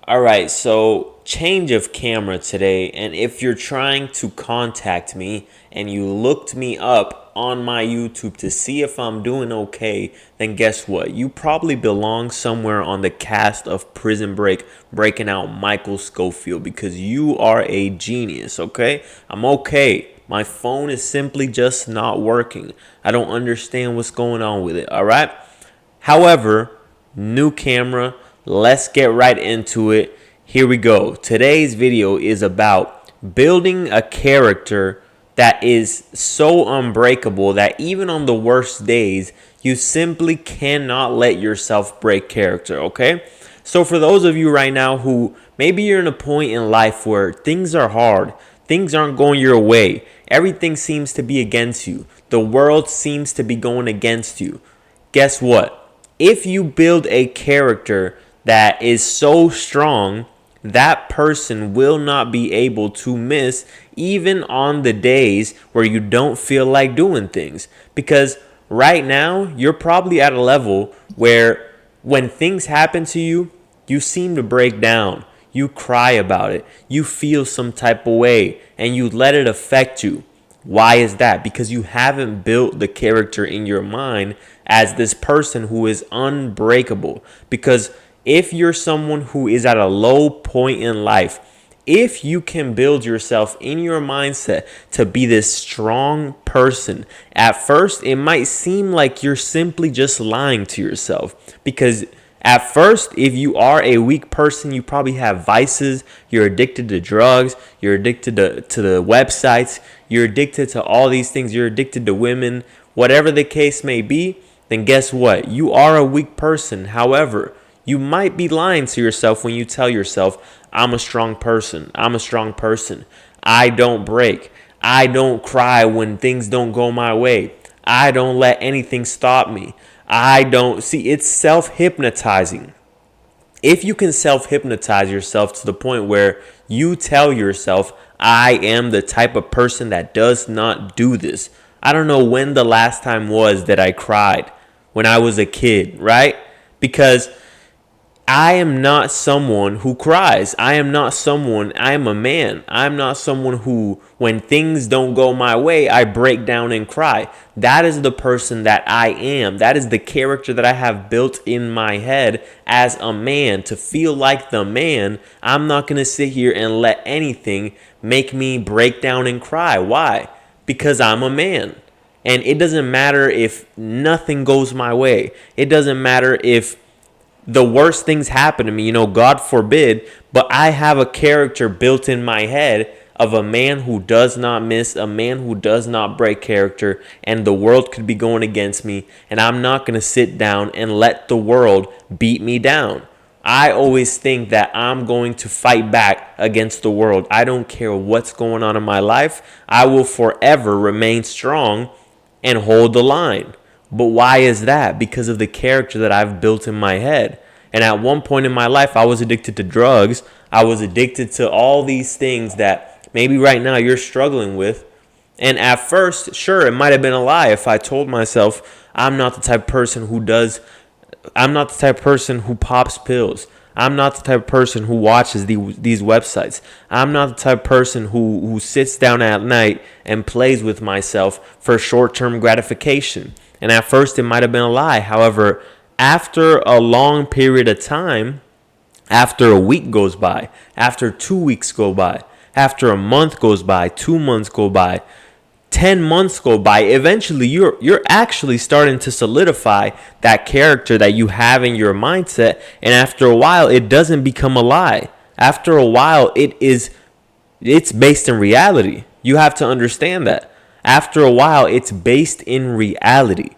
All right, so change of camera today. And if you're trying to contact me and you looked me up on my YouTube to see if I'm doing okay, then guess what? You probably belong somewhere on the cast of Prison Break breaking out Michael Scofield because you are a genius, okay? I'm okay. My phone is simply just not working. I don't understand what's going on with it, all right? However, new camera, let's get right into it. Here we go. Today's video is about building a character that is so unbreakable that even on the worst days, you simply cannot let yourself break character, okay? So for those of you right now who maybe you're in a point in life where things are hard, things aren't going your way, everything seems to be against you, the world seems to be going against you. Guess what? If you build a character that is so strong, that person will not be able to miss even on the days where you don't feel like doing things. Because right now, you're probably at a level where when things happen to you, you seem to break down. You cry about it. You feel some type of way and you let it affect you. Why is that? Because you haven't built the character in your mind as this person who is unbreakable. Because if you're someone who is at a low point in life, if you can build yourself in your mindset to be this strong person, at first it might seem like you're simply just lying to yourself. Because at first, if you are a weak person, you probably have vices, you're addicted to drugs, you're addicted to the websites, you're addicted to all these things, you're addicted to women, whatever the case may be, then guess what? You are a weak person. However, you might be lying to yourself when you tell yourself, I'm a strong person. I'm a strong person. I don't break. I don't cry when things don't go my way. I don't let anything stop me. I don't see. It's self-hypnotizing. If you can self-hypnotize yourself to the point where you tell yourself, I am the type of person that does not do this. I don't know when the last time was that I cried when I was a kid, right? Because I am not someone who cries. I am a man. I'm not someone who, when things don't go my way, I break down and cry. That is the person that I am. That is the character that I have built in my head as a man. To feel like the man, I'm not going to sit here and let anything make me break down and cry. Why? Because I'm a man. And it doesn't matter if nothing goes my way. It doesn't matter if the worst things happen to me, God forbid, but I have a character built in my head of a man who does not miss, a man who does not break character, and the world could be going against me, and I'm not going to sit down and let the world beat me down. I always think that I'm going to fight back against the world. I don't care what's going on in my life. I will forever remain strong and hold the line. But why is that? Because of the character that I've built in my head. And at one point in my life, I was addicted to drugs. I was addicted to all these things that maybe right now you're struggling with. And at first, sure, it might have been a lie if I told myself I'm not the type of person I'm not the type of person who pops pills. I'm not the type of person who watches these websites. I'm not the type of person who sits down at night and plays with myself for short-term gratification. And at first it might have been a lie. However, after a long period of time, after a week goes by, after 2 weeks go by, after a month goes by, 2 months go by, 10 months go by, eventually you're actually starting to solidify that character that you have in your mindset. And after a while, it doesn't become a lie. After a while, it's based in reality. You have to understand that. After a while, it's based in reality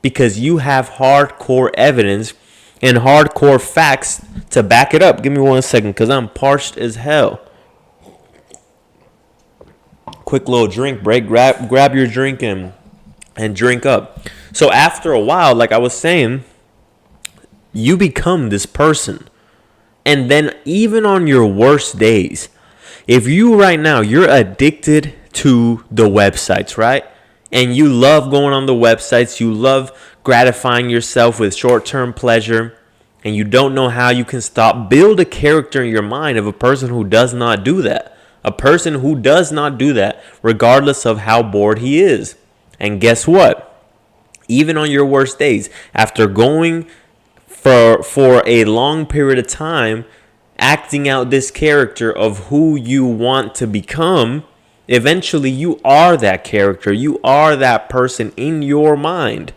because you have hardcore evidence and hardcore facts to back it up. Give me 1 second because I'm parched as hell. Quick little drink break. Grab your drink and drink up. So after a while, like I was saying, you become this person. And then even on your worst days, if you right now, you're addicted to the websites, right? And you love going on the websites, you love gratifying yourself with short-term pleasure, and you don't know how you can stop, build a character in your mind of a person who does not do that. A person who does not do that, regardless of how bored he is. And guess what? Even on your worst days, after going for a long period of time, acting out this character of who you want to become, eventually you are that character. You are that person in your mind.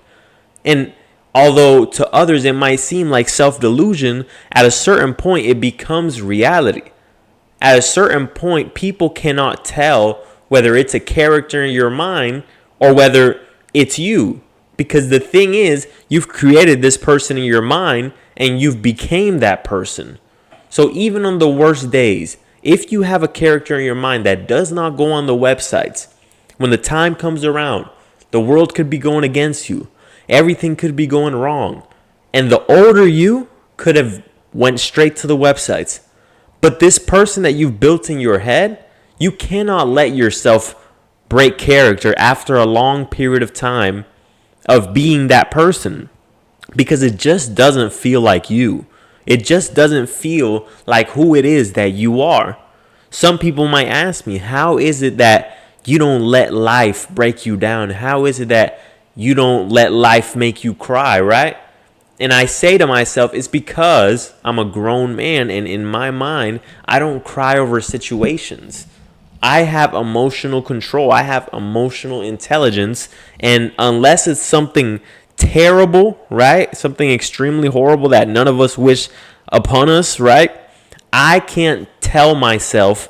And although to others it might seem like self-delusion, at a certain point it becomes reality. At a certain point, people cannot tell whether it's a character in your mind or whether it's you. Because the thing is, you've created this person in your mind and you've became that person. So even on the worst days, if you have a character in your mind that does not go on the websites, when the time comes around, the world could be going against you. Everything could be going wrong. And the older you could have went straight to the websites. But this person that you've built in your head, you cannot let yourself break character after a long period of time of being that person, because it just doesn't feel like you. It just doesn't feel like who it is that you are. Some people might ask me, how is it that you don't let life break you down? How is it that you don't let life make you cry, right? And I say to myself, it's because I'm a grown man, and in my mind, I don't cry over situations. I have emotional control. I have emotional intelligence. And unless it's something terrible, right? Something extremely horrible that none of us wish upon us, right? I can't tell myself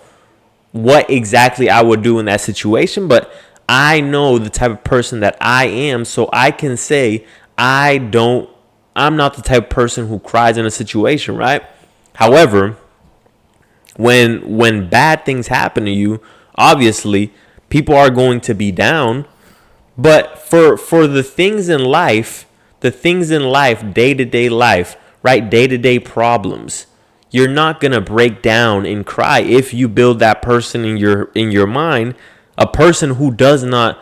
what exactly I would do in that situation, but I know the type of person that I am, so I can say I'm not the type of person who cries in a situation, right? However, when bad things happen to you, obviously people are going to be down. But for the things in life, day-to-day life, right? Day-to-day problems, you're not going to break down and cry if you build that person in your mind, a person who does not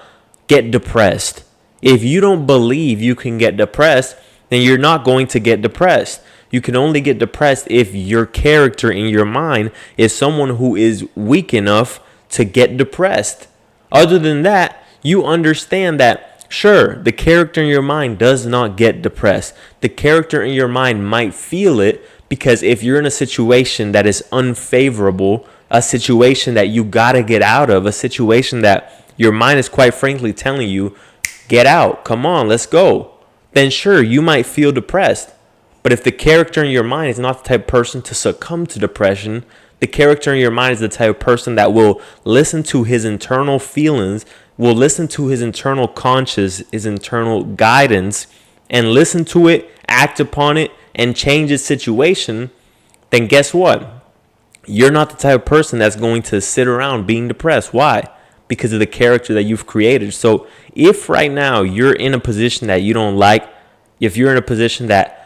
get depressed. If you don't believe you can get depressed, then you're not going to get depressed. You can only get depressed if your character in your mind is someone who is weak enough to get depressed. Other than that, you understand that, sure, the character in your mind does not get depressed. The character in your mind might feel it because if you're in a situation that is unfavorable, a situation that you got to get out of, a situation that your mind is quite frankly telling you, get out, come on, let's go, then sure, you might feel depressed. But if the character in your mind is not the type of person to succumb to depression, the character in your mind is the type of person that will listen to his internal feelings, will listen to his internal conscience, his internal guidance, and listen to it, act upon it, and change his situation, then guess what? You're not the type of person that's going to sit around being depressed. Why? Because of the character that you've created. So if right now you're in a position that you don't like, if you're in a position that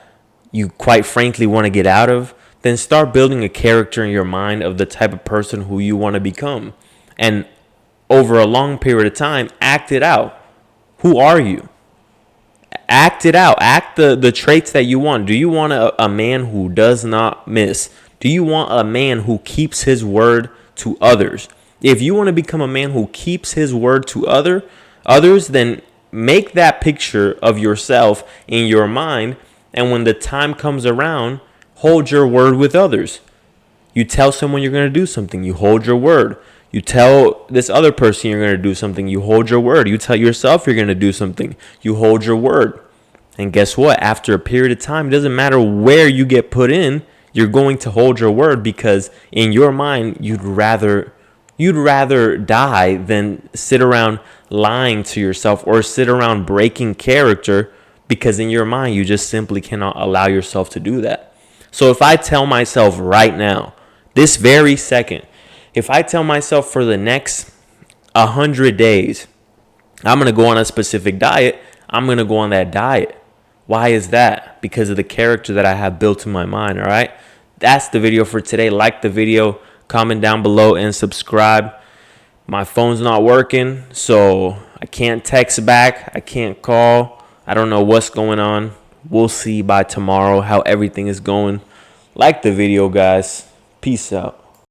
you quite frankly want to get out of, then start building a character in your mind of the type of person who you want to become. And over a long period of time, act it out. Who are you? Act it out. Act the traits that you want. Do you want a man who does not miss? Do you want a man who keeps his word to others? If you want to become a man who keeps his word to others, then make that picture of yourself in your mind. And when the time comes around, hold your word with others. You tell someone you're going to do something, you hold your word. You tell this other person you're going to do something, you hold your word. You tell yourself you're going to do something, you hold your word. And guess what? After a period of time, it doesn't matter where you get put in, you're going to hold your word, because in your mind, you'd rather die than sit around lying to yourself or sit around breaking character, because in your mind, you just simply cannot allow yourself to do that. So if I tell myself right now, this very second, if I tell myself for the next 100 days, I'm going to go on a specific diet, I'm going to go on that diet. Why is that? Because of the character that I have built in my mind, all right? That's the video for today. Like the video, comment down below, and subscribe. My phone's not working, so I can't text back. I can't call. I don't know what's going on we'll see by tomorrow how everything is going. Like the video, guys. Peace out.